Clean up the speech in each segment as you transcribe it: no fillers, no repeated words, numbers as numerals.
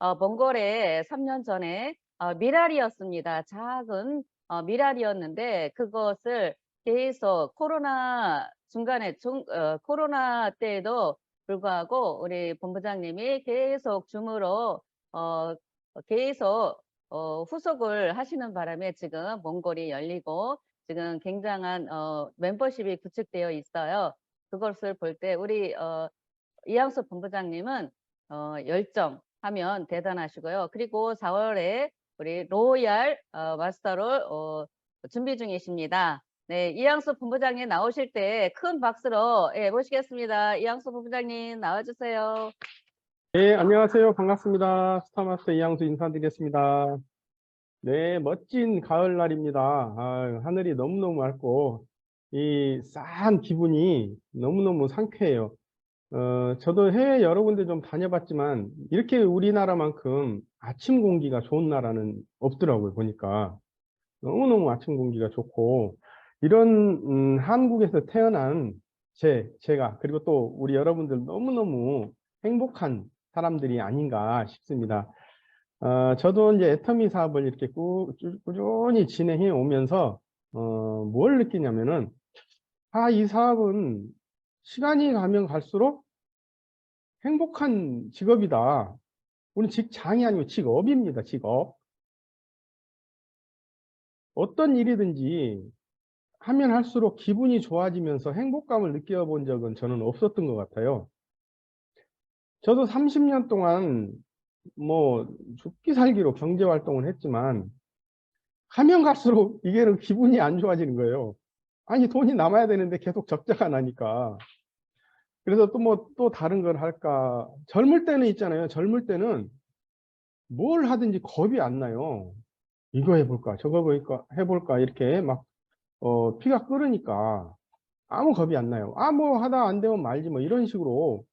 몽골에 3년 전에 미랄이었습니다. 작은 미랄이었는데 그것을 계속 코로나 중간에 코로나 때에도 불구하고 우리 본부장님이 계속 줌으로 어 계속 후속을 하시는 바람에 지금 몽골이 열리고 지금 굉장한 멤버십이 구축되어 있어요. 그것을 볼 때 우리 이양수 본부장님은 열정하면 대단하시고요. 그리고 4월에 우리 로얄 마스터를 준비 중이십니다. 네, 이양수 본부장님 나오실 때 큰 박수로 예, 모시겠습니다. 이양수 본부장님 나와주세요. 네, 안녕하세요. 반갑습니다. 스타마스터 이양수 인사드리겠습니다. 네, 멋진 가을날입니다. 하늘이 너무너무 맑고, 이 싸한 기분이 너무너무 상쾌해요. 저도 해외 여러 군데 좀 다녀봤지만, 이렇게 우리나라만큼 아침 공기가 좋은 나라는 없더라고요, 보니까. 너무너무 아침 공기가 좋고, 이런, 한국에서 태어난 제가, 그리고 또 우리 여러분들 너무너무 행복한 사람들이 아닌가 싶습니다. 저도 이제 애터미 사업을 이렇게 꾸준히 진행해 오면서, 뭘 느끼냐면은, 이 사업은 시간이 가면 갈수록 행복한 직업이다. 우리 직장이 아니고 직업입니다, 직업. 어떤 일이든지 하면 할수록 기분이 좋아지면서 행복감을 느껴본 적은 저는 없었던 것 같아요. 저도 30년 동안 뭐 죽기 살기로 경제 활동을 했지만 하면 갈수록 이게 기분이 안 좋아지는 거예요. 아니 돈이 남아야 되는데 계속 적자가 나니까. 그래서 또 다른 걸 할까. 젊을 때는 있잖아요. 젊을 때는 뭘 하든지 겁이 안 나요. 이거 해볼까 저거 해볼까 이렇게 막 피가 끓으니까 아무 겁이 안 나요. 뭐 하다 안 되면 말지 뭐 이런 식으로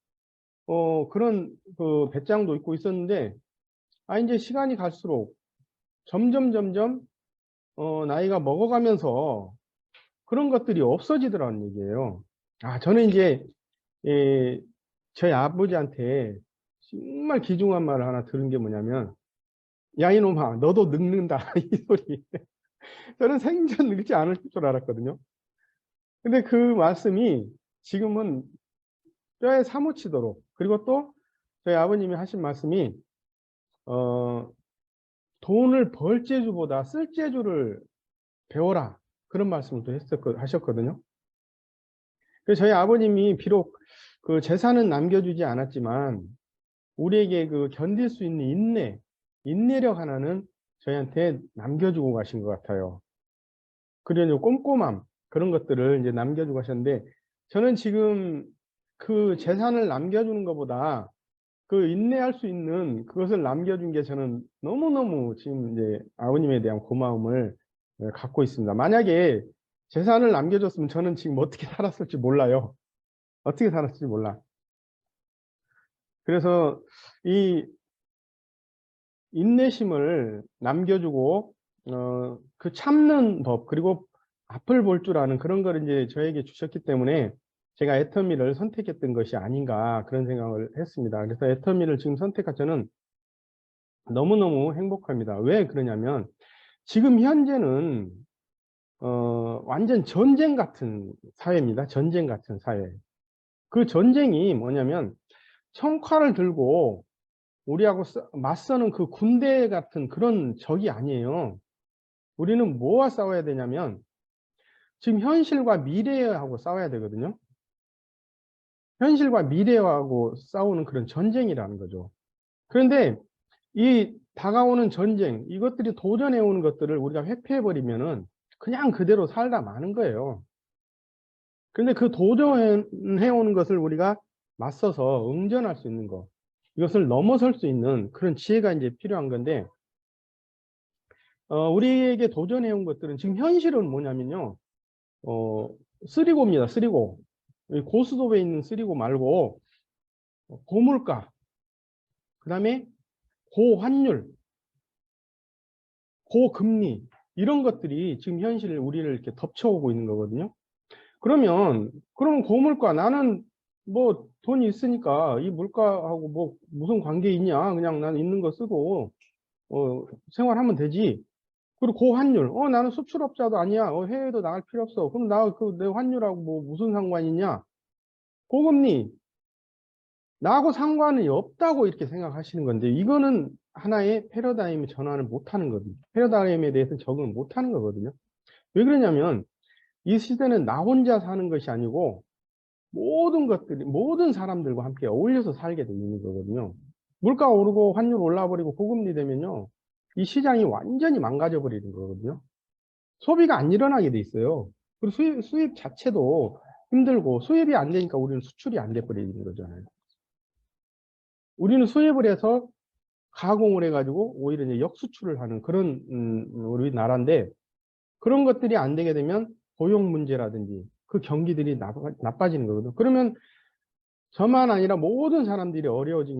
그런 그 배짱도 있고 있었는데 이제 시간이 갈수록 점점 나이가 먹어가면서 그런 것들이 없어지더라는 얘기예요. 저는 이제 예, 저희 아버지한테 정말 귀중한 말을 하나 들은 게 뭐냐면 야 이놈아 너도 늙는다 이 소리. 저는 생전 늙지 않을 줄 알았거든요. 근데 그 말씀이 지금은 뼈에 사무치도록, 그리고 또 저희 아버님이 하신 말씀이 어, 돈을 벌 재주보다 쓸 재주를 배워라, 그런 말씀을 또 하셨거든요. 그래서 저희 아버님이 비록 그 재산은 남겨주지 않았지만 우리에게 그 견딜 수 있는 인내력 하나는 저희한테 남겨주고 가신 것 같아요. 그리고 꼼꼼함, 그런 것들을 이제 남겨주고 가셨는데, 저는 지금 그 재산을 남겨주는 것보다 그 인내할 수 있는 그것을 남겨준 게 저는 너무너무 지금 이제 아버님에 대한 고마움을 갖고 있습니다. 만약에 재산을 남겨줬으면 저는 지금 어떻게 살았을지 몰라요. 어떻게 살았을지 몰라. 그래서 이 인내심을 남겨주고 그 참는 법, 그리고 앞을 볼 줄 아는 그런 걸 이제 저에게 주셨기 때문에 제가 애터미를 선택했던 것이 아닌가 그런 생각을 했습니다. 그래서 애터미를 지금 선택한 저는 너무너무 행복합니다. 왜 그러냐면 지금 현재는 완전 전쟁 같은 사회입니다. 전쟁 같은 사회. 그 전쟁이 뭐냐면 청칼을 들고 우리하고 맞서는 그 군대 같은 그런 적이 아니에요. 우리는 뭐와 싸워야 되냐면 지금 현실과 미래하고 싸워야 되거든요. 현실과 미래하고 싸우는 그런 전쟁이라는 거죠. 그런데 이 다가오는 전쟁, 이것들이 도전해 오는 것들을 우리가 회피해 버리면은 그냥 그대로 살다 마는 거예요. 그런데 그 도전해 오는 것을 우리가 맞서서 응전할 수 있는 것, 이것을 넘어설 수 있는 그런 지혜가 이제 필요한 건데, 우리에게 도전해 온 것들은 지금 현실은 뭐냐면요. 어, 쓰리고입니다. 쓰리고. 고수톱에 있는 쓰리고 말고 고물가, 그다음에 고환율, 고금리, 이런 것들이 지금 현실을 우리를 이렇게 덮쳐오고 있는 거거든요. 그러면 고물가, 나는 뭐 돈이 있으니까 이 물가하고 뭐 무슨 관계 있냐. 그냥 난 있는 거 쓰고 생활하면 되지. 그리고 고환율. 나는 수출업자도 아니야. 해외도 나갈 필요 없어. 그럼 나 그 내 환율하고 뭐 무슨 상관이 있냐? 고금리. 나하고 상관이 없다고 이렇게 생각하시는 건데 이거는 하나의 패러다임 전환을 못하는 거거든요. 패러다임에 대해서 적응을 못하는 거거든요. 왜 그러냐면 이 시대는 나 혼자 사는 것이 아니고 모든 것들이 모든 사람들과 함께 어울려서 살게 되는 거거든요. 물가 오르고 환율 올라버리고 고금리 되면요. 이 시장이 완전히 망가져 버리는 거거든요. 소비가 안 일어나게 돼 있어요. 그리고 수입 자체도 힘들고 수입이 안 되니까 우리는 수출이 안 돼 버리는 거잖아요. 우리는 수입을 해서 가공을 해가지고 오히려 이제 역수출을 하는 그런 우리나라인데 그런 것들이 안 되게 되면 고용 문제라든지 그 경기들이 나빠지는 거거든요. 그러면 저만 아니라 모든 사람들이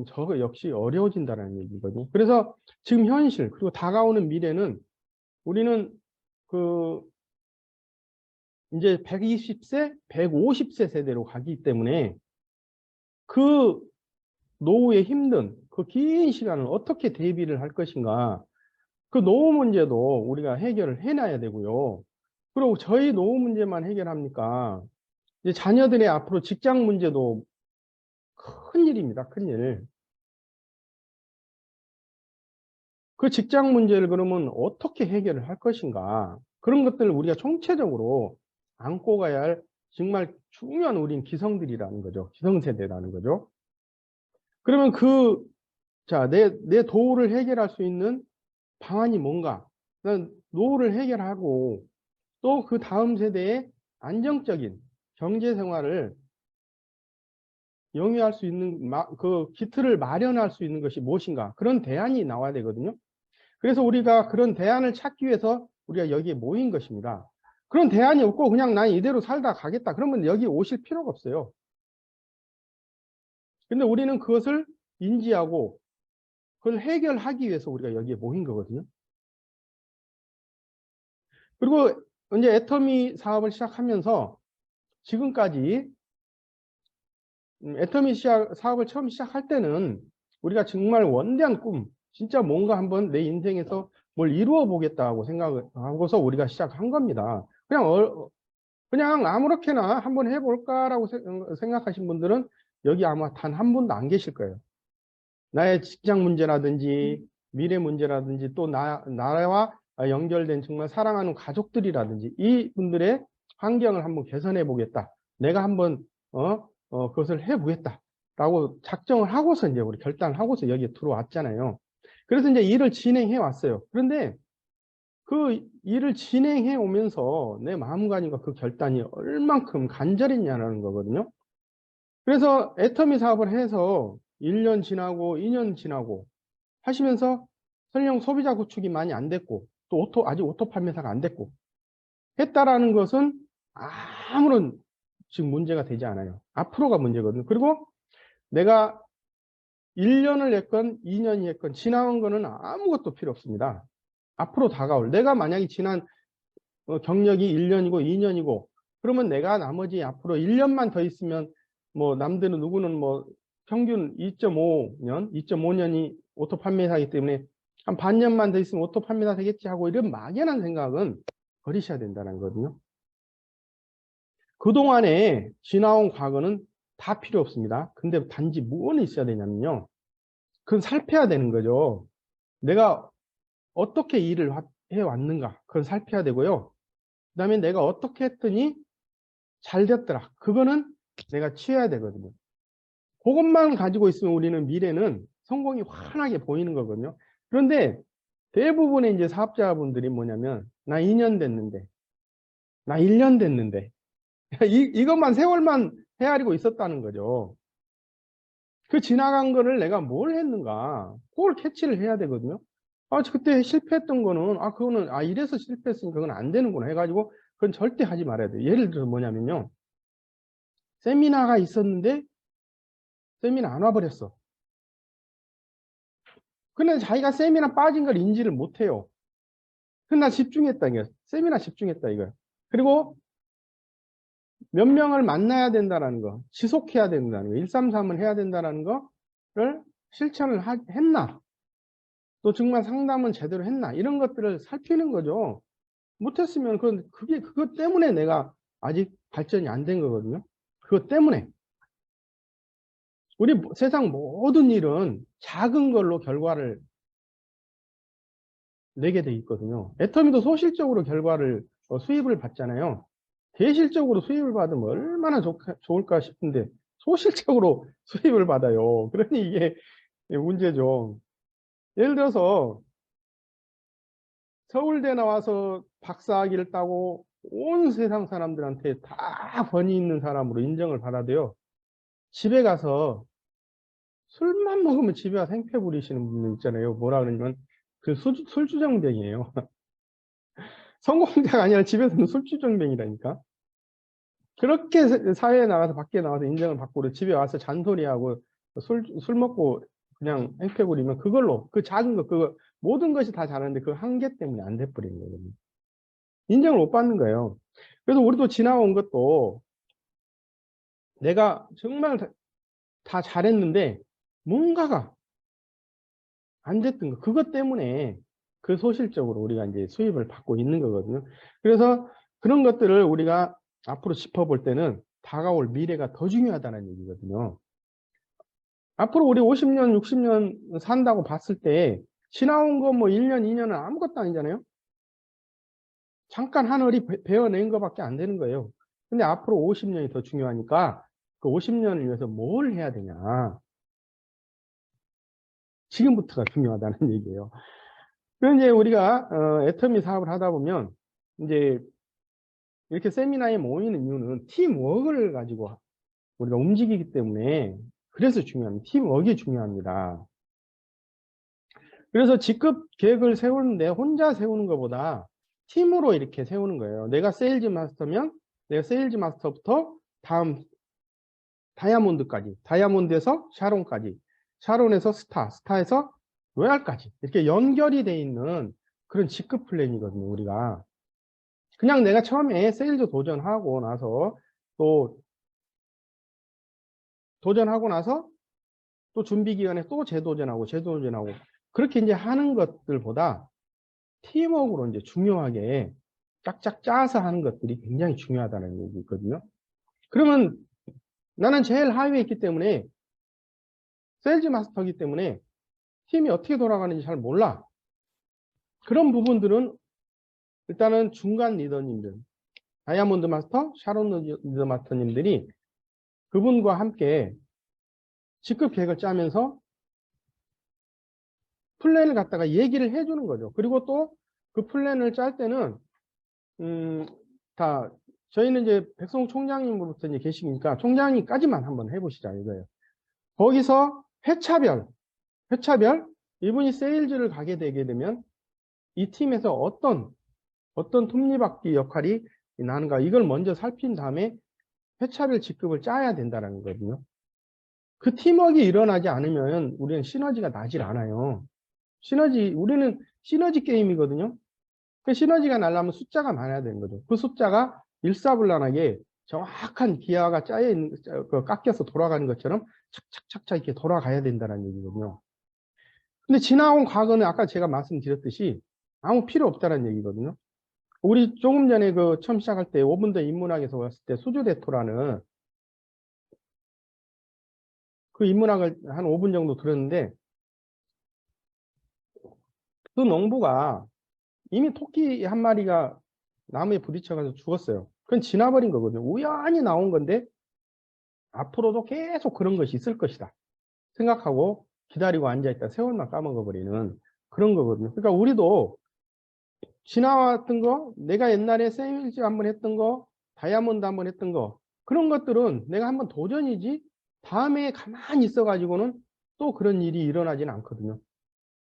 저거 역시 어려워진다는 얘기거든요. 그래서 지금 현실 그리고 다가오는 미래는 우리는 그 이제 120세, 150세 세대로 가기 때문에 그 노후의 힘든 그 긴 시간을 어떻게 대비를 할 것인가. 그 노후 문제도 우리가 해결을 해놔야 되고요. 그리고 저희 노후 문제만 해결합니까? 이제 자녀들의 앞으로 직장 문제도 큰일입니다. 큰일. 그 직장 문제를 그러면 어떻게 해결을 할 것인가. 그런 것들을 우리가 총체적으로 안고 가야 할 정말 중요한 우린 기성들이라는 거죠. 기성세대라는 거죠. 그러면 내 노후를 해결할 수 있는 방안이 뭔가? 난 노후를 해결하고 또 그 다음 세대의 안정적인 경제 생활을 영위할 수 있는 그 기틀을 마련할 수 있는 것이 무엇인가? 그런 대안이 나와야 되거든요. 그래서 우리가 그런 대안을 찾기 위해서 우리가 여기에 모인 것입니다. 그런 대안이 없고 그냥 난 이대로 살다 가겠다. 그러면 여기 오실 필요가 없어요. 근데 우리는 그것을 인지하고 그걸 해결하기 위해서 우리가 여기에 모인 거거든요. 그리고 이제 애터미 사업을 시작하면서 지금까지 애터미 사업을 처음 시작할 때는 우리가 정말 원대한 꿈, 진짜 뭔가 한번 내 인생에서 뭘 이루어 보겠다고 생각하고서 우리가 시작한 겁니다. 그냥 아무렇게나 한번 해볼까라고 생각하신 분들은 여기 아마 단 한 분도 안 계실 거예요. 나의 직장 문제라든지 미래 문제라든지 또 나와 연결된 정말 사랑하는 가족들이라든지 이 분들의 환경을 한번 개선해 보겠다. 내가 한번 그것을 해 보겠다라고 작정을 하고서 이제 우리 결단을 하고서 여기에 들어왔잖아요. 그래서 이제 일을 진행해 왔어요. 그런데 그 일을 진행해 오면서 내 마음가짐과 그 결단이 얼만큼 간절했냐는 거거든요. 그래서 애터미 사업을 해서 1년 지나고 2년 지나고 하시면서 설령 소비자 구축이 많이 안 됐고 또 아직 오토 판매사가 안 됐고 했다라는 것은 아무런 지금 문제가 되지 않아요. 앞으로가 문제거든요. 그리고 내가 1년을 했건 2년이 했건 지나온 거는 아무것도 필요 없습니다. 앞으로 다가올 내가 만약에 지난 경력이 1년이고 2년이고 그러면 내가 나머지 앞으로 1년만 더 있으면 뭐 남들은 누구는 뭐 평균 2.5년, 2.5년이 오토 판매사이기 때문에 한 반년만 더 있으면 오토 판매사 되겠지 하고 이런 막연한 생각은 버리셔야 된다는 거거든요. 그동안에 지나온 과거는 다 필요 없습니다. 근데 단지 무엇이 있어야 되냐면요. 그건 살펴야 되는 거죠. 내가 어떻게 일을 해왔는가. 그건 살펴야 되고요. 그 다음에 내가 어떻게 했더니 잘 됐더라. 그거는 내가 취해야 되거든요. 그것만 가지고 있으면 우리는 미래는 성공이 환하게 보이는 거거든요. 그런데 대부분의 이제 사업자분들이 뭐냐면 나 2년 됐는데 나 1년 됐는데 이것만 세월만 헤아리고 있었다는 거죠. 그 지나간 거를 내가 뭘 했는가 그걸 캐치를 해야 되거든요. 그때 실패했던 거는 그거는 이래서 실패했으니까 그건 안 되는구나 해가지고 그건 절대 하지 말아야 돼요. 예를 들어서 뭐냐면요. 세미나가 있었는데 세미나 안 와버렸어. 근데 자기가 세미나 빠진 걸 인지를 못해요. 근데 나 집중했다 이거. 세미나 집중했다 이거. 그리고 몇 명을 만나야 된다라는 거, 지속해야 된다는 거, 133을 해야 된다라는 거를 실천을 했나? 또 정말 상담은 제대로 했나? 이런 것들을 살피는 거죠. 못했으면 그것 때문에 내가 아직 발전이 안 된 거거든요. 그것 때문에. 우리 세상 모든 일은 작은 걸로 결과를 내게 돼 있거든요. 애터미도 소실적으로 결과를 수입을 받잖아요. 대실적으로 수입을 받으면 얼마나 좋을까 싶은데 소실적으로 수입을 받아요. 그러니 이게 문제죠. 예를 들어서 서울대 나와서 박사학위를 따고 온 세상 사람들한테 다 권위 있는 사람으로 인정을 받아도요. 집에 가서 술만 먹으면 집에 와서 행패 부리시는 분들 있잖아요. 뭐라 그러냐면 그 술주정뱅이에요. 성공자가 아니라 집에서는 술주정뱅이라니까. 그렇게 사회에 나가서 밖에 나가서 인정을 받고 집에 와서 잔소리하고 술 먹고 그냥 행패 부리면 그걸로 그 작은 거 그거 모든 것이 다 잘하는데 그 한계 때문에 안 돼버리는 거거든요. 인정을 못 받는 거예요. 그래서 우리도 지나온 것도 내가 정말 다 잘했는데 뭔가가 안 됐던 거. 그것 때문에 그 소실적으로 우리가 이제 수입을 받고 있는 거거든요. 그래서 그런 것들을 우리가 앞으로 짚어볼 때는 다가올 미래가 더 중요하다는 얘기거든요. 앞으로 우리 50년, 60년 산다고 봤을 때 지나온 거 뭐 1년, 2년은 아무것도 아니잖아요. 잠깐 하늘이 베어낸 것밖에 안 되는 거예요. 근데 앞으로 50년이 더 중요하니까 그 50년을 위해서 뭘 해야 되냐. 지금부터가 중요하다는 얘기예요. 그럼 이제 우리가 애터미 사업을 하다 보면 이제 이렇게 세미나에 모이는 이유는 팀워크를 가지고 우리가 움직이기 때문에 그래서 중요합니다. 팀워크가 중요합니다. 그래서 직급 계획을 세우는데 혼자 세우는 것보다 팀으로 이렇게 세우는 거예요. 내가 세일즈 마스터면 내가 세일즈 마스터부터 다음 다이아몬드까지, 다이아몬드에서 샤론까지, 샤론에서 스타, 스타에서 로얄까지 이렇게 연결이 돼 있는 그런 직급 플랜이거든요. 우리가 그냥 내가 처음에 세일즈 도전하고 나서 또 도전하고 나서 또 준비 기간에 또 재도전하고 재도전하고 그렇게 이제 하는 것들보다 팀워크로 이제 중요하게 짝짝 짜서 하는 것들이 굉장히 중요하다는 얘기 있거든요. 그러면 나는 제일 하위에 있기 때문에 세일즈 마스터이기 때문에 팀이 어떻게 돌아가는지 잘 몰라. 그런 부분들은 일단은 중간 리더님들, 다이아몬드 마스터, 샤론 리더 마스터님들이 그분과 함께 직급 계획을 짜면서 플랜을 갖다가 얘기를 해주는 거죠. 그리고 또 그 플랜을 짤 때는 다 저희는 이제 백성욱 총장님으로부터 이제 계시니까 총장님까지만 한번 해보시자 이거예요. 거기서 회차별 이분이 세일즈를 가게 되게 되면 이 팀에서 어떤 톱니바퀴 역할이 나는가 이걸 먼저 살핀 다음에 회차별 직급을 짜야 된다는 거거든요. 그 팀워크가 일어나지 않으면 우리는 시너지가 나질 않아요. 우리는 시너지 게임이거든요. 그 시너지가 나려면 숫자가 많아야 되는 거죠. 그 숫자가 일사불란하게 정확한 기하가 짜여 있는, 깎여서 돌아가는 것처럼 착착착착 이렇게 돌아가야 된다는 얘기거든요. 근데 지나온 과거는 아까 제가 말씀드렸듯이 아무 필요 없다는 얘기거든요. 우리 조금 전에 처음 시작할 때 5분 더 인문학에서 왔을 때 수주대토라는 그 인문학을 한 5분 정도 들었는데 그 농부가 이미 토끼 한 마리가 나무에 부딪혀가지고 죽었어요. 그건 지나버린 거거든요. 우연히 나온 건데 앞으로도 계속 그런 것이 있을 것이다 생각하고 기다리고 앉아있다 세월만 까먹어버리는 그런 거거든요. 그러니까 우리도 지나왔던 거, 내가 옛날에 세일즈 한번 했던 거, 다이아몬드 한번 했던 거 그런 것들은 내가 한번 도전이지 다음에 가만히 있어가지고는 또 그런 일이 일어나지는 않거든요.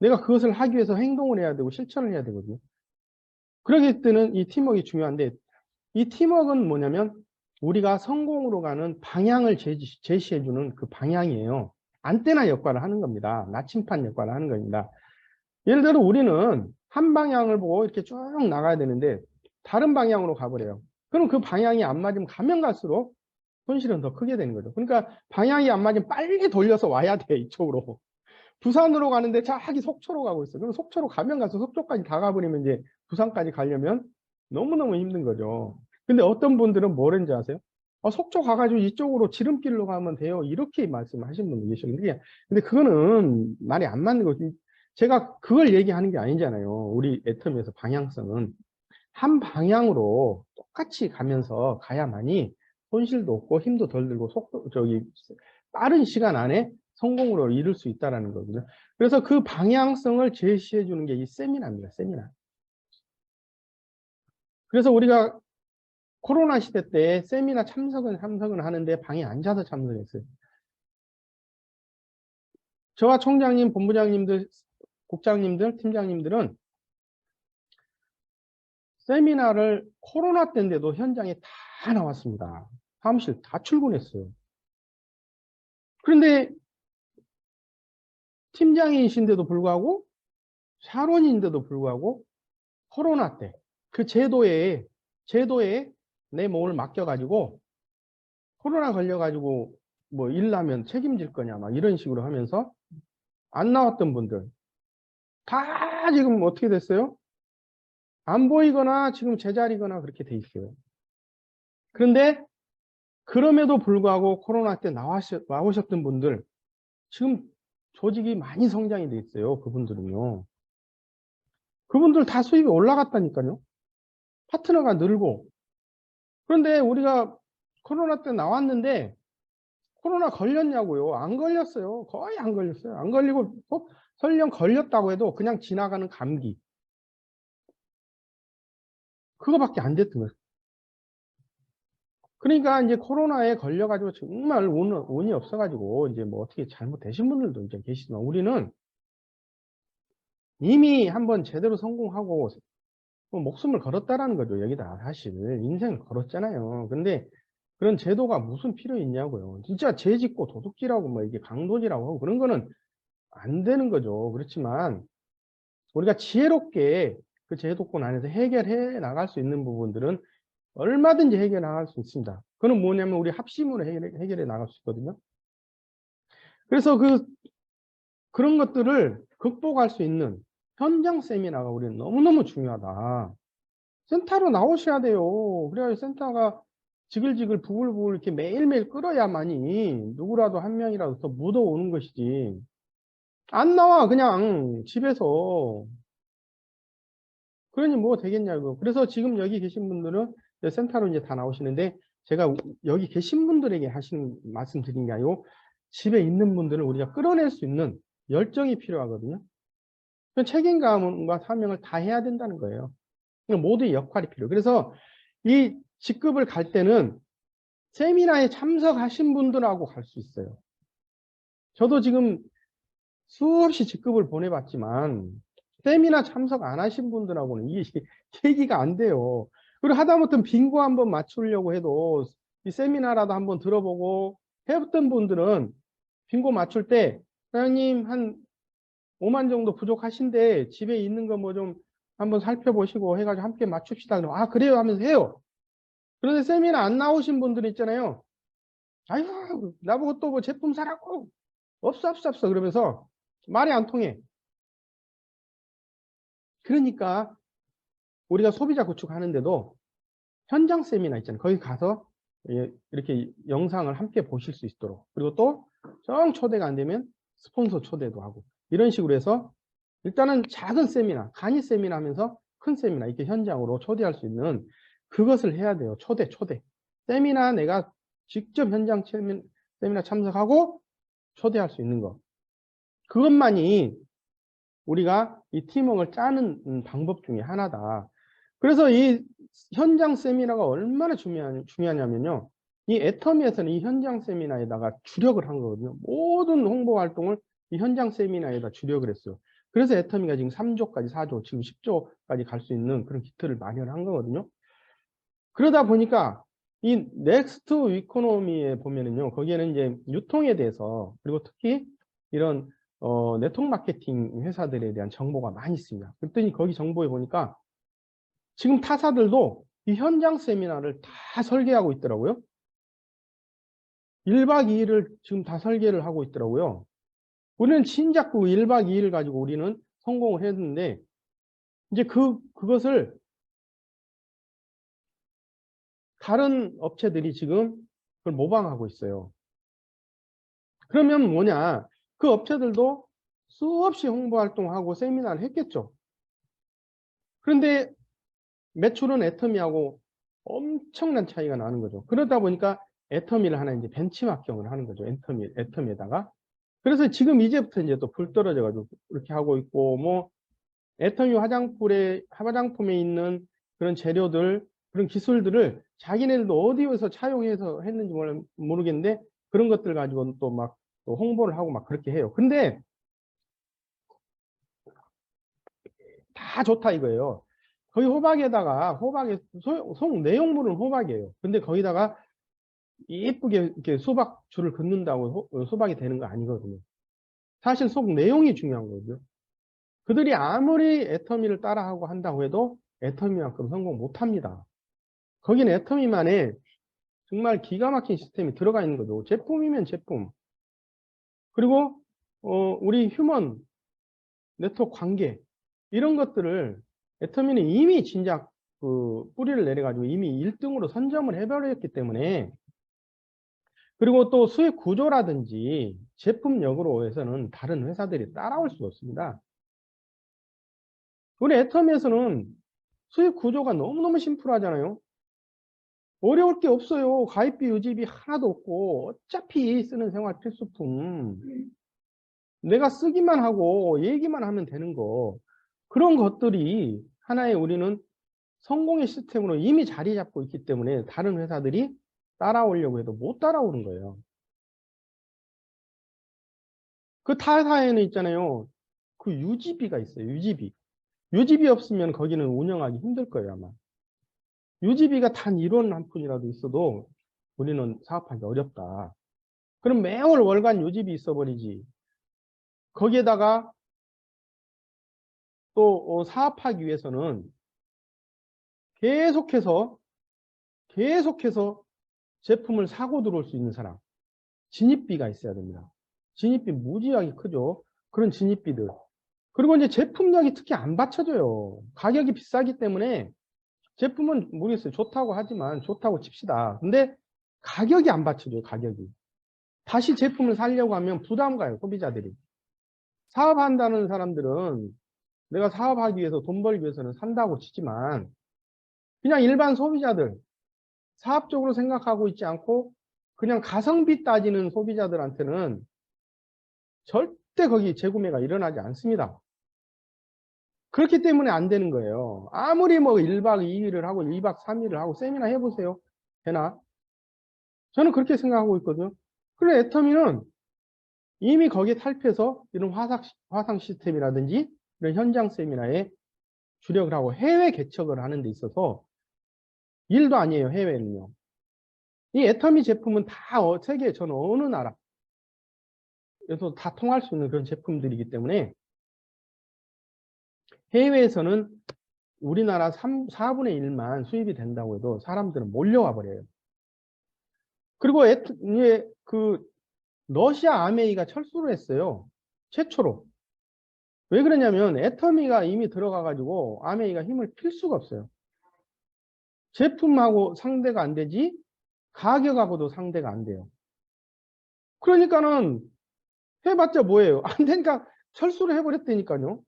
내가 그것을 하기 위해서 행동을 해야 되고 실천을 해야 되거든요. 그러기 때문에 이 팀워크가 중요한데 이 팀워크는 뭐냐면 우리가 성공으로 가는 방향을 제시해주는 그 방향이에요. 안테나 역할을 하는 겁니다. 나침판 역할을 하는 겁니다. 예를 들어 우리는 한 방향을 보고 이렇게 쭉 나가야 되는데 다른 방향으로 가버려요. 그럼 그 방향이 안 맞으면 가면 갈수록 손실은 더 크게 되는 거죠. 그러니까 방향이 안 맞으면 빨리 돌려서 와야 돼, 이쪽으로. 부산으로 가는데 저기 속초로 가고 있어요. 그럼 속초로 가면 가서 속초까지 다 가버리면 이제 부산까지 가려면 너무너무 힘든 거죠. 근데 어떤 분들은 뭐랬는지 아세요? 속초 가가지고 이쪽으로 지름길로 가면 돼요. 이렇게 말씀하신 분도 계시는데, 근데 그거는 말이 안 맞는 거지. 제가 그걸 얘기하는 게 아니잖아요. 우리 애텀에서 방향성은 한 방향으로 똑같이 가면서 가야만이 손실도 없고 힘도 덜 들고 빠른 시간 안에 성공으로 이룰 수 있다는 거거든요. 그래서 그 방향성을 제시해 주는 게 이 세미나입니다. 세미나. 그래서 우리가 코로나 시대 때 세미나 참석은 하는데 방에 앉아서 참석했어요. 저와 총장님, 본부장님들, 국장님들, 팀장님들은 세미나를 코로나 때인데도 현장에 다 나왔습니다. 사무실 다 출근했어요. 그런데 팀장이신데도 불구하고 샤론인데도 불구하고 코로나 때 그 제도에 내 몸을 맡겨가지고 코로나 걸려가지고 뭐 일 나면 책임질 거냐 막 이런 식으로 하면서 안 나왔던 분들 다 지금 어떻게 됐어요? 안 보이거나 지금 제자리거나 그렇게 돼 있어요. 그런데 그럼에도 불구하고 코로나 때 나오셨던 분들 지금 조직이 많이 성장이 돼 있어요. 그분들은요. 그분들 다 수입이 올라갔다니까요. 파트너가 늘고. 그런데 우리가 코로나 때 나왔는데 코로나 걸렸냐고요? 안 걸렸어요. 거의 안 걸렸어요. 안 걸리고 설령 걸렸다고 해도 그냥 지나가는 감기. 그거밖에 안 됐던 거예요. 그러니까 이제 코로나에 걸려가지고 정말 운이 없어가지고 이제 뭐 어떻게 잘못되신 분들도 이제 계시지만 우리는 이미 한번 제대로 성공하고 목숨을 걸었다라는 거죠. 여기다 사실 인생을 걸었잖아요. 근데 그런 제도가 무슨 필요 있냐고요. 진짜 죄 짓고 도둑질하고 뭐 이게 강도질하고 하고 그런 거는 안 되는 거죠. 그렇지만 우리가 지혜롭게 그 제도권 안에서 해결해 나갈 수 있는 부분들은 얼마든지 해결해 나갈 수 있습니다. 그건 뭐냐면 우리 합심으로 해결해 나갈 수 있거든요. 그래서 그런 것들을 극복할 수 있는 현장 세미나가 우리는 너무너무 중요하다. 센터로 나오셔야 돼요. 그래야 센터가 지글지글 부글부글 이렇게 매일매일 끌어야만이 누구라도 한 명이라도 더 묻어오는 것이지. 안 나와, 그냥 집에서. 그러니 뭐 되겠냐고. 그래서 지금 여기 계신 분들은 이제 센터로 이제 다 나오시는데 제가 여기 계신 분들에게 하신 말씀 드린 게 아니고 집에 있는 분들을 우리가 끌어낼 수 있는 열정이 필요하거든요. 책임감과 사명을 다 해야 된다는 거예요. 모두의 역할이 필요해요. 그래서 이 직급을 갈 때는 세미나에 참석하신 분들하고 갈 수 있어요. 저도 지금 수없이 직급을 보내봤지만 세미나 참석 안 하신 분들하고는 이게 얘기가 안 돼요. 그리고 하다못해 빙고 한번 맞추려고 해도 이 세미나라도 한번 들어보고 해봤던 분들은 빙고 맞출 때 사장님 한 5만 정도 부족하신데 집에 있는 거 뭐 좀 한번 살펴보시고 해가지고 함께 맞춥시다. 아 그래요 하면서 해요. 그런데 세미나 안 나오신 분들 있잖아요. 아유 나보고 또 뭐 제품 사라고 없어 그러면서 말이 안 통해. 그러니까 우리가 소비자 구축하는데도 현장 세미나 있잖아요. 거기 가서 이렇게 영상을 함께 보실 수 있도록 그리고 또 정 초대가 안 되면 스폰서 초대도 하고 이런 식으로 해서 일단은 작은 세미나, 간이 세미나 하면서 큰 세미나 이렇게 현장으로 초대할 수 있는 그것을 해야 돼요. 초대. 세미나 내가 직접 현장 세미나 참석하고 초대할 수 있는 거. 그것만이 우리가 이 팀워크를 짜는 방법 중에 하나다. 그래서 이 현장 세미나가 얼마나 중요하냐면요. 이 애터미에서는 이 현장 세미나에다가 주력을 한 거거든요. 모든 홍보 활동을 이 현장 세미나에다 주력을 했어요. 그래서 애터미가 지금 3조까지 4조, 지금 10조까지 갈 수 있는 그런 기틀을 마련한 거거든요. 그러다 보니까 이 넥스트 이코노미에 보면은요. 거기에는 이제 유통에 대해서 그리고 특히 이런 네트워크 마케팅 회사들에 대한 정보가 많이 있습니다. 그랬더니 거기 정보에 보니까 지금 타사들도 이 현장 세미나를 다 설계하고 있더라고요. 1박 2일을 지금 다 설계를 하고 있더라고요. 우리는 진작 그 1박 2일 가지고 우리는 성공을 했는데, 이제 그것을 다른 업체들이 지금 그걸 모방하고 있어요. 그러면 뭐냐? 그 업체들도 수없이 홍보 활동하고 세미나를 했겠죠. 그런데 매출은 애터미하고 엄청난 차이가 나는 거죠. 그러다 보니까 애터미를 하나 이제 벤치마킹을 하는 거죠. 애터미에다가. 그래서 지금 이제부터 이제 또 불 떨어져가지고 이렇게 하고 있고, 뭐, 애터미 화장품에 있는 그런 재료들, 그런 기술들을 자기네들도 어디에서 차용해서 했는지 모르겠는데, 그런 것들 가지고는 또 막 또 홍보를 하고 막 그렇게 해요. 근데 다 좋다 이거예요. 거기 호박에 속 내용물은 호박이에요. 근데 거기다가 예쁘게 이렇게 수박 줄을 긋는다고 수박이 되는 거 아니거든요. 사실 속 내용이 중요한 거죠. 그들이 아무리 애터미를 따라하고 한다고 해도 애터미만큼 성공 못 합니다. 거기는 애터미만의 정말 기가 막힌 시스템이 들어가 있는 거죠. 제품이면 제품. 그리고 우리 휴먼 네트워크 관계 이런 것들을 애터미는 이미 진작 그 뿌리를 내려가지고 이미 1등으로 선점을 해버렸기 때문에, 그리고 또 수익 구조라든지 제품 역으로 해서는 다른 회사들이 따라올 수 없습니다. 우리 애터미에서는 수익 구조가 너무너무 심플하잖아요. 어려울 게 없어요. 가입비 유지비 하나도 없고 어차피 쓰는 생활 필수품 내가 쓰기만 하고 얘기만 하면 되는 거, 그런 것들이 하나의 우리는 성공의 시스템으로 이미 자리 잡고 있기 때문에 다른 회사들이 따라오려고 해도 못 따라오는 거예요. 그 타사에는 있잖아요. 그 유지비가 있어요. 유지비 없으면 거기는 운영하기 힘들 거예요, 아마. 유지비가 단 1원 한 푼이라도 있어도 우리는 사업하기 어렵다. 그럼 매월 월간 유지비 있어버리지. 거기에다가 또 사업하기 위해서는 계속해서 제품을 사고 들어올 수 있는 사람, 진입비가 있어야 됩니다. 진입비 무지하게 크죠. 그런 진입비들. 그리고 이제 제품력이 특히 안 받쳐져요. 가격이 비싸기 때문에 제품은 모르겠어요. 좋다고 하지만 좋다고 칩시다. 근데 가격이 안 받쳐져요. 가격이. 다시 제품을 사려고 하면 부담 가요. 소비자들이. 사업한다는 사람들은 내가 사업하기 위해서 돈 벌기 위해서는 산다고 치지만, 그냥 일반 소비자들, 사업적으로 생각하고 있지 않고 그냥 가성비 따지는 소비자들한테는 절대 거기 재구매가 일어나지 않습니다. 그렇기 때문에 안 되는 거예요. 아무리 뭐 1박 2일을 하고 2박 3일을 하고 세미나 해보세요. 되나? 저는 그렇게 생각하고 있거든요. 그래, 애터미는 이미 거기에 탈피해서 이런 화상 시스템이라든지 이런 현장 세미나에 주력을 하고 해외 개척을 하는 데 있어서 일도 아니에요. 해외는요. 이 애터미 제품은 다 세계 전 어느 나라에서 다 통할 수 있는 그런 제품들이기 때문에 해외에서는 우리나라 4분의 1만 수입이 된다고 해도 사람들은 몰려와 버려요. 그리고 그 러시아 아메이가 철수를 했어요. 최초로. 왜 그러냐면 애터미가 이미 들어가 가지고 아메이가 힘을 필 수가 없어요. 제품하고 상대가 안 되지 가격하고도 상대가 안 돼요. 그러니까는 해봤자 뭐예요? 안 되니까 철수를 해버렸다니까요.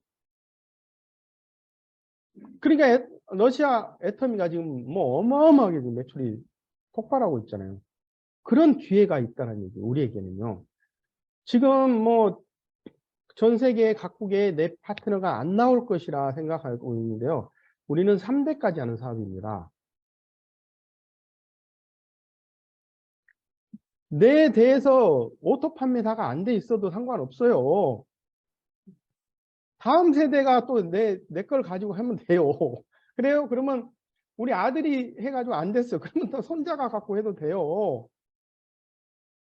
그러니까 러시아 애터미가 지금 뭐 어마어마하게 매출이 폭발하고 있잖아요. 그런 기회가 있다는 얘기, 우리에게는요. 지금 뭐 전 세계 각국의 내 파트너가 안 나올 것이라 생각하고 있는데요. 우리는 3대까지 하는 사업입니다. 내 대해서 오토 판매사가 안 돼 있어도 상관없어요. 다음 세대가 또 내 걸 가지고 하면 돼요. 그래요? 그러면 우리 아들이 해가지고 안 됐어요. 그러면 또 손자가 갖고 해도 돼요.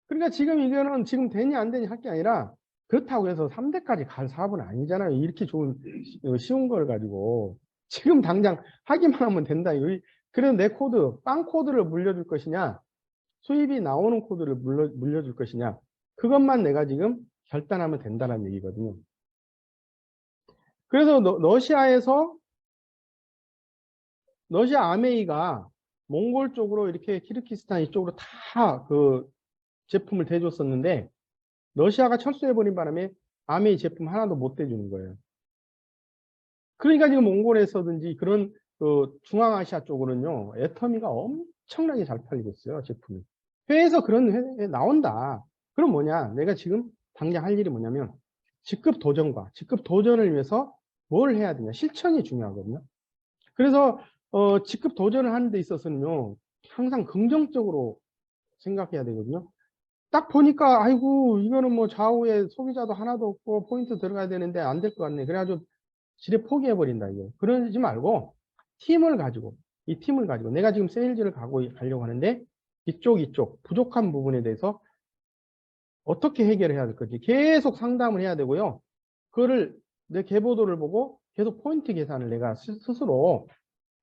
그러니까 지금 이거는 지금 되냐 안 되냐 할 게 아니라, 그렇다고 해서 3대까지 갈 사업은 아니잖아요. 이렇게 쉬운 걸 가지고. 지금 당장 하기만 하면 된다. 그래서 내 코드, 빵 코드를 물려줄 것이냐, 수입이 나오는 코드를 물려줄 것이냐, 그것만 내가 지금 결단하면 된다는 얘기거든요. 그래서 러시아 아메이가 몽골 쪽으로 이렇게 키르기스탄 이쪽으로 다 그 제품을 대줬었는데, 러시아가 철수해버린 바람에 아메이 제품 하나도 못 대주는 거예요. 그러니까 지금 몽골에서든지 그런 그 중앙아시아 쪽으로는요, 애터미가 엄청나게 잘 팔리고 있어요, 제품이. 회에서 그런 회 나온다. 그럼 뭐냐? 내가 지금 당장 할 일이 뭐냐면, 직급 도전을 위해서 뭘 해야 되냐? 실천이 중요하거든요. 그래서 직급 도전을 하는 데 있어서는요, 항상 긍정적으로 생각해야 되거든요. 딱 보니까 아이고 이거는 뭐 좌우에 소비자도 하나도 없고 포인트 들어가야 되는데 안 될 것 같네. 그래가지고 지레 포기해 버린다 이거. 그러지 말고 이 팀을 가지고 내가 지금 세일즈를 가려고 하는데 이쪽 부족한 부분에 대해서 어떻게 해결해야 될 건지 계속 상담을 해야 되고요. 그거를 내 계보도를 보고 계속 포인트 계산을 내가 스스로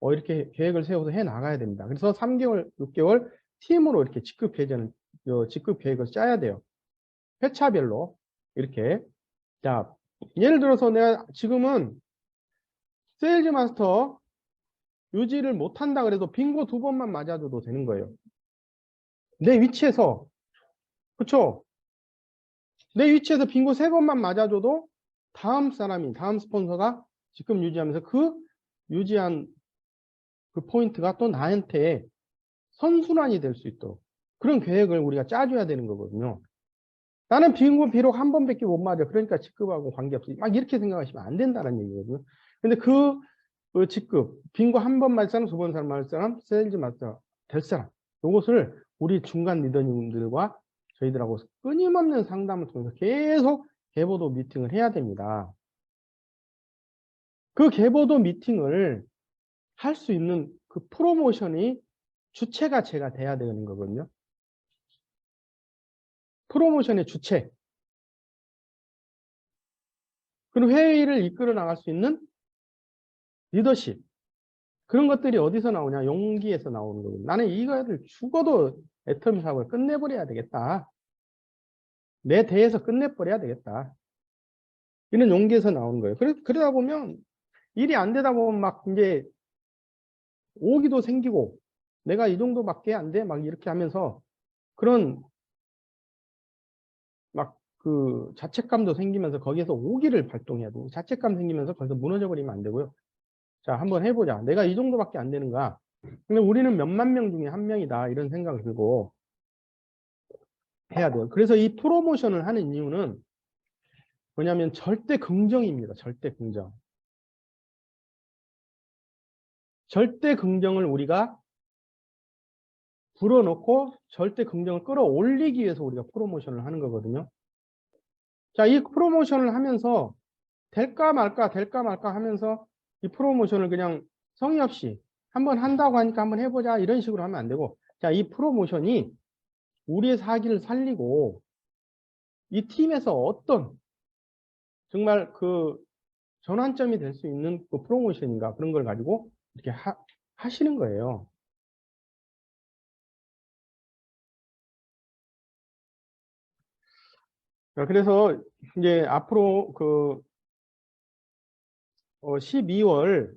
이렇게 계획을 세워서 해 나가야 됩니다. 그래서 3개월, 6개월 팀으로 이렇게 직급 계획을 짜야 돼요. 회차별로 이렇게. 자, 예를 들어서 내가 지금은 세일즈 마스터 유지를 못한다 그래도 빙고 2번만 맞아줘도 되는 거예요. 내 위치에서, 그쵸? 내 위치에서 빙고 3번만 맞아줘도 다음 스폰서가 직급 유지하면서 그 유지한 그 포인트가 또 나한테 선순환이 될 수 있도록 그런 계획을 우리가 짜줘야 되는 거거든요. 나는 빙고 비록 한 번밖에 못 맞아. 그러니까 직급하고 관계없어. 막 이렇게 생각하시면 안 된다는 얘기거든요. 근데 그 직급, 빙고 한 번 맞을 사람, 2번 맞을 사람, 세일즈 마스터 될 사람. 요것을 우리 중간 리더님들과 저희들하고 끊임없는 상담을 통해서 계속 계보도 미팅을 해야 됩니다. 그 계보도 미팅을 할 수 있는 그 프로모션이 주체가 제가 돼야 되는 거거든요. 프로모션의 주체. 그리고 회의를 이끌어 나갈 수 있는 리더십. 그런 것들이 어디서 나오냐? 용기에서 나오는 거거든요. 나는 이거를 죽어도 애터미 사업을 끝내버려야 되겠다. 내 대에서 끝내버려야 되겠다. 이런 용기에서 나오는 거예요. 그러다 보면 일이 안 되다 보면 막 이제 오기도 생기고 내가 이 정도밖에 안 돼? 막 이렇게 하면서 그런 막 그 자책감도 생기면서 거기에서 오기를 발동해야 돼요. 자책감 생기면서 거기서 무너져 버리면 안 되고요. 자, 한번 해보자. 내가 이 정도밖에 안 되는가? 근데 우리는 몇만 명 중에 한 명이다. 이런 생각을 들고 해야 돼요. 그래서 이 프로모션을 하는 이유는 뭐냐면 절대 긍정입니다. 절대 긍정. 절대 긍정을 우리가 불어넣고 절대 긍정을 끌어올리기 위해서 우리가 프로모션을 하는 거거든요. 자, 이 프로모션을 하면서 될까 말까 하면서 이 프로모션을 그냥 성의 없이 한번 한다고 하니까 한번 해보자 이런 식으로 하면 안 되고, 자, 이 프로모션이 우리의 사기를 살리고 이 팀에서 어떤 정말 그 전환점이 될 수 있는 그 프로모션인가 그런 걸 가지고 이렇게 하시는 거예요. 그래서 이제 앞으로 그 12월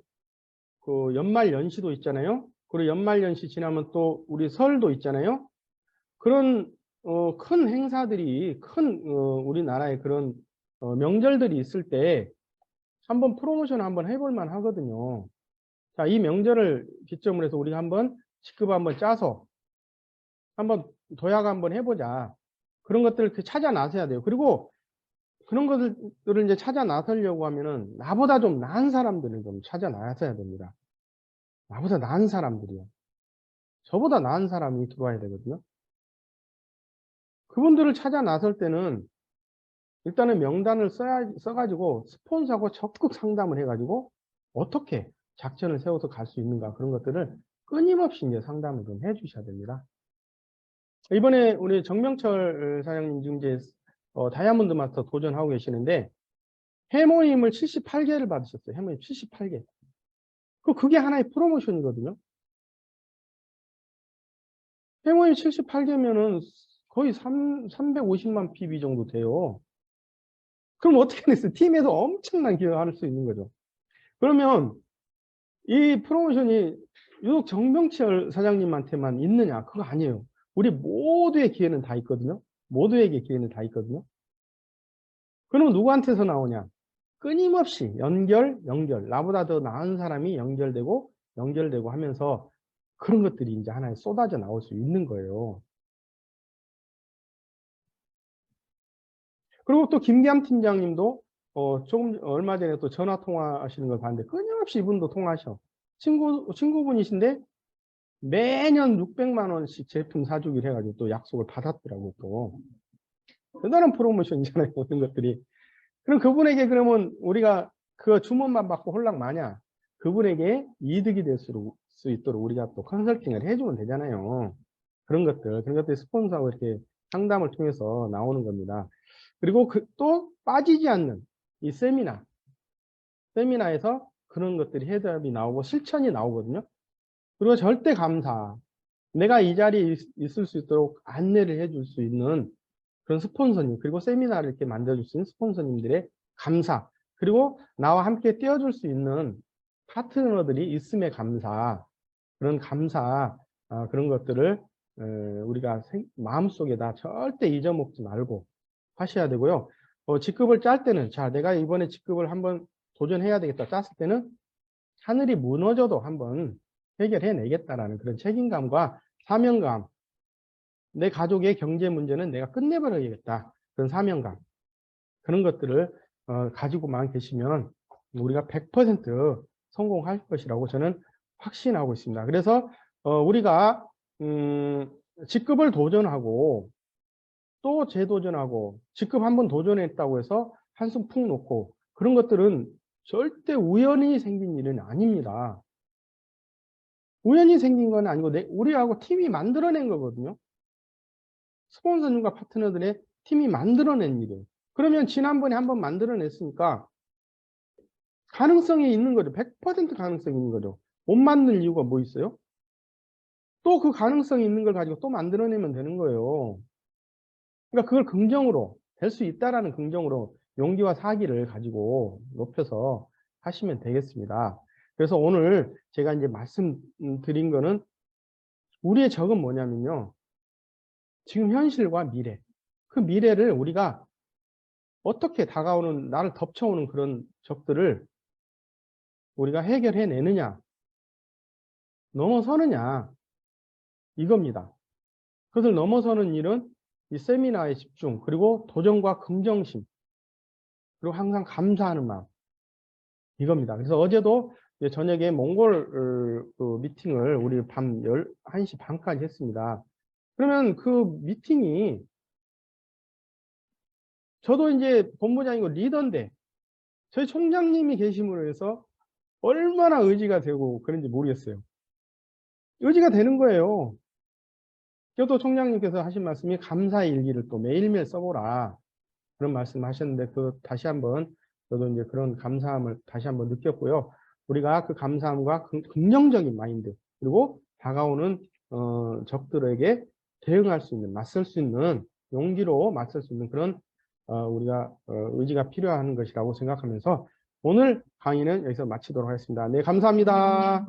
그 연말 연시도 있잖아요. 그리고 연말 연시 지나면 또 우리 설도 있잖아요. 그런 큰 행사들이 우리나라의 그런 명절들이 있을 때 한번 프로모션 한번 해볼 만 하거든요. 자, 이 명절을 기점으로 해서 우리가 한번 직급 한번 짜서 한번 도약 한번 해보자. 그런 것들을 찾아 나서야 돼요. 그리고 그런 것들을 이제 찾아 나서려고 하면은 나보다 좀 나은 사람들을 좀 찾아 나서야 됩니다. 나보다 나은 사람들이요. 저보다 나은 사람이 들어와야 되거든요. 그분들을 찾아 나설 때는 일단은 명단을 써가지고 스폰서하고 적극 상담을 해가지고 어떻게 작전을 세워서 갈 수 있는가 그런 것들을 끊임없이 이제 상담을 좀 해주셔야 됩니다. 이번에 우리 정명철 사장님 지금 이제 다이아몬드 마스터 도전하고 계시는데 해모임을 78개를 받으셨어요. 해모임 78개. 그게 하나의 프로모션이거든요. 회모임 78개면은 거의 350만 PB 정도 돼요. 그럼 어떻게 됐어요? 팀에서 엄청난 기여를 할 수 있는 거죠. 그러면 이 프로모션이 유독 정병철 사장님한테만 있느냐? 그거 아니에요. 우리 모두의 기회는 다 있거든요. 모두에게 기회는 다 있거든요. 그러면 누구한테서 나오냐? 끊임없이 연결. 나보다 더 나은 사람이 연결되고 하면서 그런 것들이 이제 하나에 쏟아져 나올 수 있는 거예요. 그리고 또 김기암 팀장님도 조금 얼마 전에 또 전화 통화하시는 걸 봤는데 끊임없이 이분도 통화하셔. 친구분이신데 매년 600만 원씩 제품 사주기로 해가지고 또 약속을 받았더라고 또. 대단한 프로모션이잖아요, 모든 것들이. 그럼 그분에게 그러면 우리가 그 주문만 받고 홀랑 마냐? 그분에게 이득이 될 수 있도록 우리가 또 컨설팅을 해주면 되잖아요. 그런 것들이 스폰서하고 이렇게 상담을 통해서 나오는 겁니다. 그리고 또 빠지지 않는 이 세미나에서 그런 것들이 해답이 나오고 실천이 나오거든요. 그리고 절대 감사. 내가 이 자리에 있을 수 있도록 안내를 해줄 수 있는 그런 스폰서님, 그리고 세미나를 이렇게 만들어줄 수 있는 스폰서님들의 감사, 그리고 나와 함께 뛰어줄 수 있는 파트너들이 있음에 감사, 그런 감사, 그런 것들을 우리가 마음속에다 절대 잊어먹지 말고 하셔야 되고요. 직급을 짤 때는, 자, 내가 이번에 직급을 한번 도전해야 되겠다 짰을 때는 하늘이 무너져도 한번 해결해내겠다라는 그런 책임감과 사명감, 내 가족의 경제 문제는 내가 끝내버려야겠다. 그런 사명감. 그런 것들을 가지고만 계시면 우리가 100% 성공할 것이라고 저는 확신하고 있습니다. 그래서 우리가 직급을 도전하고 또 재도전하고 직급 한번 도전했다고 해서 한숨 푹 놓고 그런 것들은 절대 우연히 생긴 일은 아닙니다. 우연히 생긴 건 아니고 우리하고 팀이 만들어낸 거거든요. 스폰서님과 파트너들의 팀이 만들어낸 일이에요. 그러면 지난번에 한번 만들어냈으니까 가능성이 있는 거죠. 100% 가능성이 있는 거죠. 못 만들 이유가 뭐 있어요? 또 그 가능성이 있는 걸 가지고 또 만들어내면 되는 거예요. 그러니까 그걸 긍정으로 될 수 있다라는 긍정으로 용기와 사기를 가지고 높여서 하시면 되겠습니다. 그래서 오늘 제가 이제 말씀드린 거는 우리의 적은 뭐냐면요. 지금 현실과 미래. 그 미래를 우리가 어떻게 다가오는 나를 덮쳐오는 그런 적들을 우리가 해결해내느냐, 넘어서느냐 이겁니다. 그것을 넘어서는 일은 이 세미나에 집중, 그리고 도전과 긍정심, 그리고 항상 감사하는 마음 이겁니다. 그래서 어제도 저녁에 몽골 미팅을 우리 밤 1시 반까지 했습니다. 그러면 그 미팅이 저도 이제 본부장이고 리더인데 저희 총장님이 계심으로 해서 얼마나 의지가 되고 그런지 모르겠어요. 의지가 되는 거예요. 교도 총장님께서 하신 말씀이 감사의 일기를 또 매일매일 써보라. 그런 말씀 하셨는데, 다시 한번, 저도 이제 그런 감사함을 다시 한번 느꼈고요. 우리가 그 감사함과 긍정적인 마인드, 그리고 다가오는, 적들에게 대응할 수 있는, 맞설 수 있는, 용기로 맞설 수 있는 그런, 우리가, 의지가 필요한 것이라고 생각하면서 오늘 강의는 여기서 마치도록 하겠습니다. 네, 감사합니다.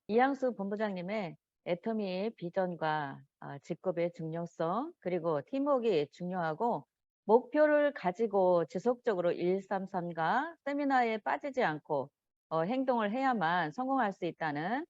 이양수 본부장님의 애터미의 비전과 직급의 중요성, 그리고 팀워크가 중요하고 목표를 가지고 지속적으로 133과 세미나에 빠지지 않고 행동을 해야만 성공할 수 있다는